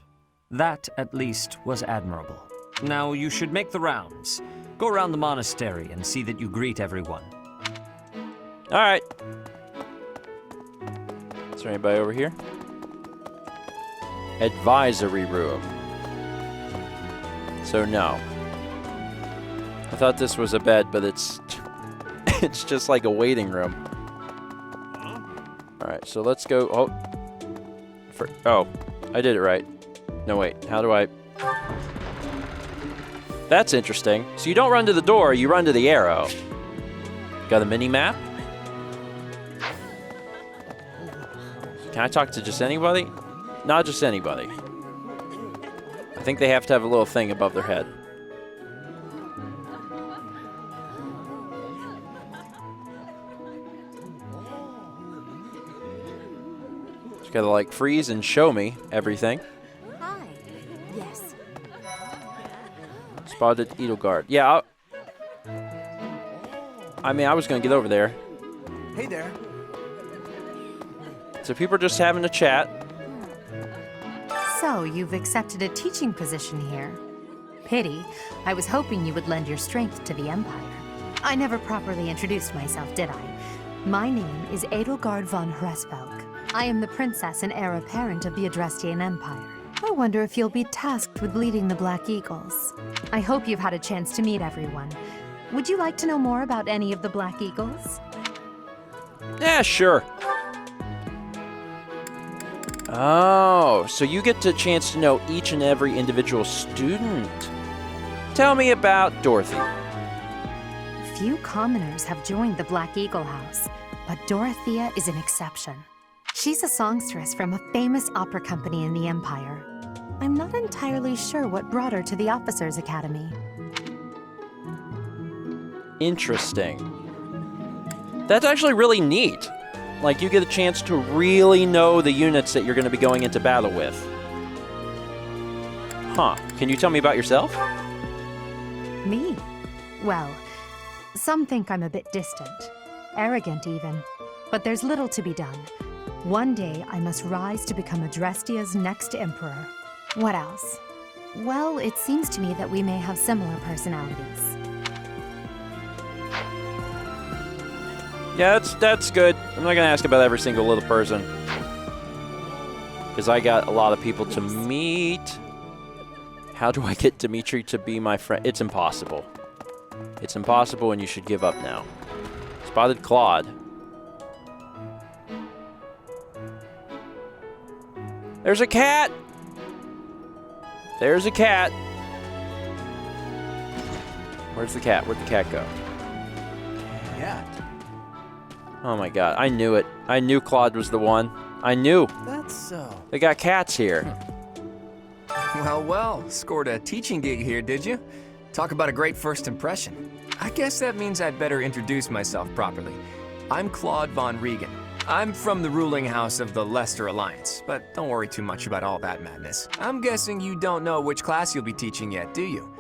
That, at least, was admirable. Now you should make the rounds. Go around the monastery and see that you greet everyone.
All right. Is there anybody over here? Advisory room. So no. I thought this was a bed, but it's it's just like a waiting room. All right, so let's go. Oh, I did it right. No, wait. How do I? That's interesting. So you don't run to the door, you run to the arrow. Got a mini map? Can I talk to just anybody? Not just anybody. I think they have to have a little thing above their head. Just gotta like freeze and show me everything.
Hi. Yes.
Spotted Edelgard. Yeah, I mean, I was gonna get over there.
Hey there.
So people are just having a chat.
So, you've accepted a teaching position here. Pity. I was hoping you would lend your strength to the Empire. I never properly introduced myself, did I? My name is Edelgard von Hresvelk. I am the princess and heir apparent of the Adrestian Empire. I wonder if you'll be tasked with leading the Black Eagles. I hope you've had a chance to meet everyone. Would you like to know more about any of the Black Eagles?
Yeah, sure. Oh, so you get the chance to know each and every individual student. Tell me about Dorothy.
Few commoners have joined the Black Eagle House, but Dorothea is an exception. She's a songstress from a famous opera company in the Empire. I'm not entirely sure what brought her to the Officers' Academy.
Interesting. That's actually really neat. Like, you get a chance to really know the units that you're going to be going into battle with. Huh. Can you tell me about yourself?
Me? Well, some think I'm a bit distant. Arrogant, even. But there's little to be done. One day, I must rise to become Adrestia's next emperor. What else? Well, it seems to me that we may have similar personalities.
Yeah, that's good. I'm not going to ask about every single little person. Because I got a lot of people to meet. How do I get Dimitri to be my friend? It's impossible. It's impossible, and you should give up now. Spotted Claude. There's a cat! There's a cat. Where's the cat? Where'd the cat go? Cat. Oh my god, I knew it. I knew Claude was the one. I knew.
That's so.
They got cats here.
Well, scored a teaching gig here, did you? Talk about a great first impression. I guess that means I'd better introduce myself properly. I'm Claude von Regan. I'm from the ruling house of the Leicester Alliance, but don't worry too much about all that madness. I'm guessing you don't know which class you'll be teaching yet, do you?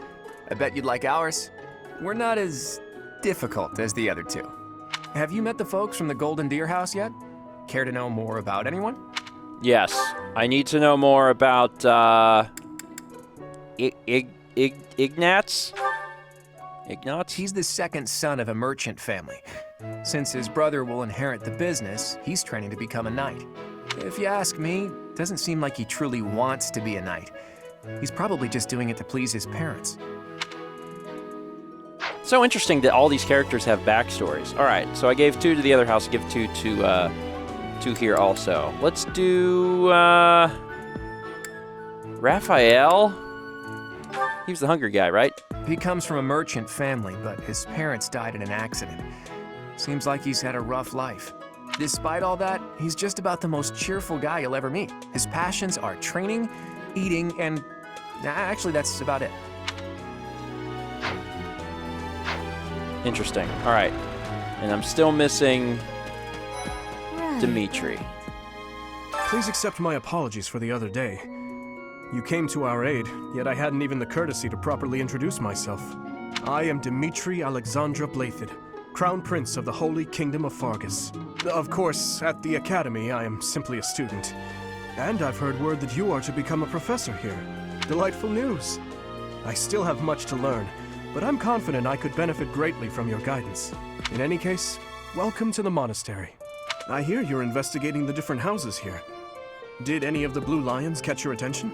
I bet you'd like ours. We're not as difficult as the other two. Have you met the folks from the Golden Deer House yet? Care to know more about anyone?
Yes. I need to know more about, Ignatz? Ignatz?
He's the second son of a merchant family. Since his brother will inherit the business, he's training to become a knight. If you ask me, doesn't seem like he truly wants to be a knight. He's probably just doing it to please his parents.
So interesting that all these characters have backstories. All right, so I gave 2 to the other house. Give 2 to here also. Let's do Raphael. He was the hungry guy, right?
He comes from a merchant family, but his parents died in an accident. Seems like he's had a rough life. Despite all that, he's just about the most cheerful guy you'll ever meet. His passions are training, eating, and actually that's about it.
Interesting. All right. And I'm still missing Dimitri.
Please accept my apologies for the other day. You came to our aid, yet I hadn't even the courtesy to properly introduce myself. I am Dimitri Alexandra Blathid, Crown Prince of the Holy Kingdom of Fargus. Of course, at the Academy, I am simply a student. And I've heard word that you are to become a professor here. Delightful news. I still have much to learn, but I'm confident I could benefit greatly from your guidance. In any case, welcome to the monastery. I hear you're investigating the different houses here. Did any of the Blue Lions catch your attention?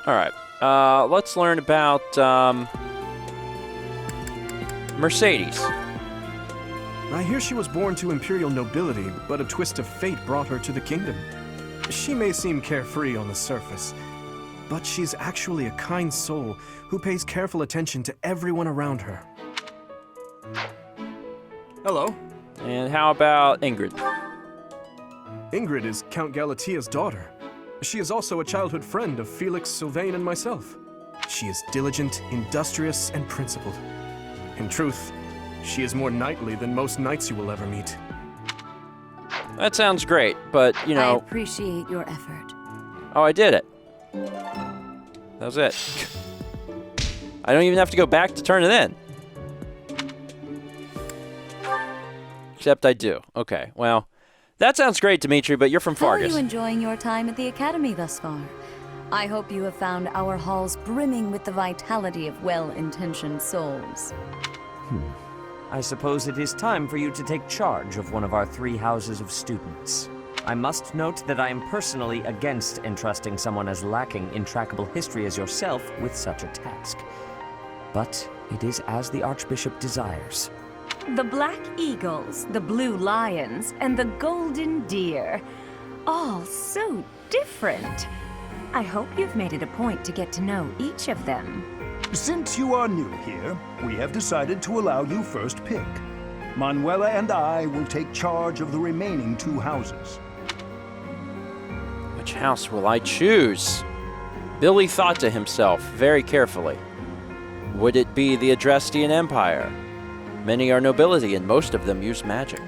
All right. Let's learn about Mercedes.
I hear she was born to imperial nobility, but a twist of fate brought her to the kingdom. She may seem carefree on the surface, but she's actually a kind soul who pays careful attention to everyone around her. Hello.
And how about Ingrid?
Ingrid is Count Galatia's daughter. She is also a childhood friend of Felix, Sylvain, and myself. She is diligent, industrious, and principled. In truth, she is more knightly than most knights you will ever meet.
That sounds great, but, you know...
I appreciate your effort.
Oh, I did it. That was it. I don't even have to go back to turn it in. Except I do. Okay, well, that sounds great, Dimitri, but you're from Fargus.
How are you enjoying your time at the Academy thus far? I hope you have found our halls brimming with the vitality of well-intentioned souls.
I suppose it is time for you to take charge of one of our 3 houses of students. I must note that I am personally against entrusting someone as lacking in trackable history as yourself with such a task. But it is as the Archbishop desires.
The Black Eagles, the Blue Lions, and the Golden Deer. All so different. I hope you've made it a point to get to know each of them.
Since you are new here, we have decided to allow you first pick. Manuela and I will take charge of the remaining 2 houses.
Which house will I choose? Billy thought to himself very carefully. Would it be the Adrestian Empire? Many are nobility, and most of them use magic.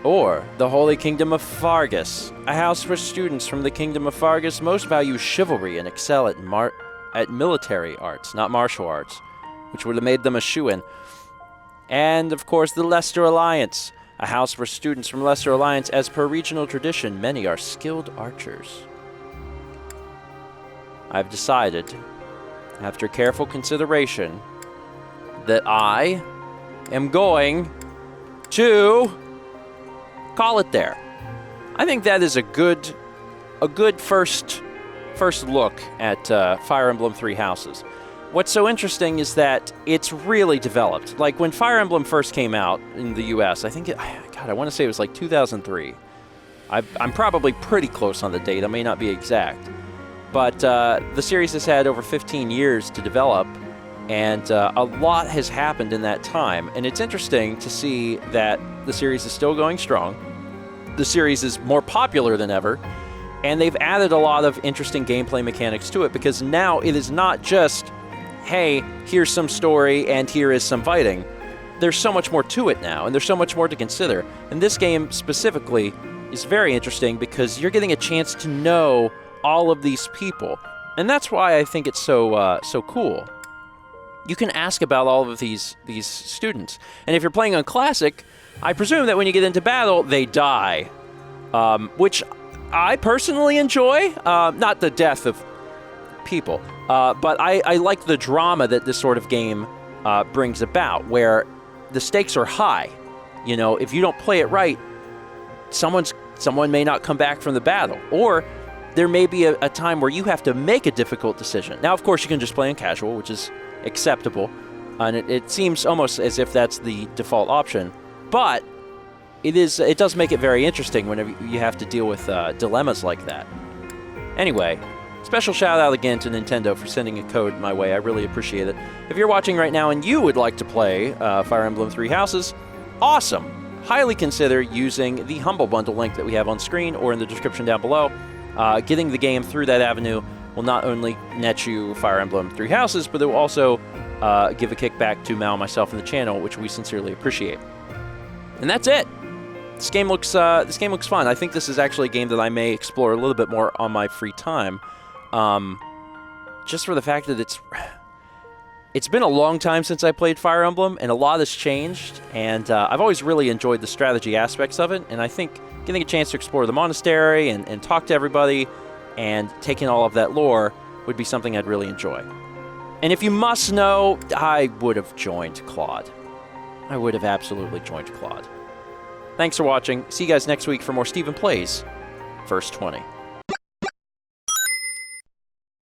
Or the Holy Kingdom of Fargus, a house for students from the Kingdom of Fargus most value chivalry and excel at military arts, not martial arts, which would have made them a shoo-in. And, of course, the Leicester Alliance, a house for students from Leicester Alliance. As per regional tradition, many are skilled archers. I've decided, after careful consideration, that I am going to call it there. I think that is a good first look at Fire Emblem 3 Houses. What's so interesting is that it's really developed. Like when Fire Emblem first came out in the US, I think I want to say it was like 2003. I'm probably pretty close on the date. I may not be exact. But the series has had over 15 years to develop, and a lot has happened in that time. And it's interesting to see that the series is still going strong. The series is more popular than ever, and they've added a lot of interesting gameplay mechanics to it, because now it is not just, hey, here's some story and here is some fighting. There's so much more to it now, and there's so much more to consider. And this game specifically is very interesting because you're getting a chance to know all of these people. And that's why I think it's so cool. You can ask about all of these students. And if you're playing on Classic, I presume that when you get into battle, they die. Which I personally enjoy. Not the death of people, but I like the drama that this sort of game brings about, where the stakes are high. You know, if you don't play it right, someone may not come back from the battle, or there may be a time where you have to make a difficult decision. Now, of course, you can just play on casual, which is acceptable, and it seems almost as if that's the default option, but it does make it very interesting whenever you have to deal with dilemmas like that. Anyway, special shout out again to Nintendo for sending a code my way. I really appreciate it. If you're watching right now and you would like to play Fire Emblem Three Houses, awesome! Highly consider using the Humble Bundle link that we have on screen or in the description down below. Getting the game through that avenue will not only net you Fire Emblem Three Houses, but it will also give a kickback to Mal and myself and the channel, which we sincerely appreciate. And that's it. This game looks fun. I think this is actually a game that I may explore a little bit more on my free time, just for the fact that it's been a long time since I played Fire Emblem, and a lot has changed, and I've always really enjoyed the strategy aspects of it, and I think getting a chance to explore the monastery and talk to everybody and take in all of that lore would be something I'd really enjoy. And if you must know, I would have joined Claude. I would have absolutely joined Claude. Thanks for watching. See you guys next week for more Steven Plays First 20.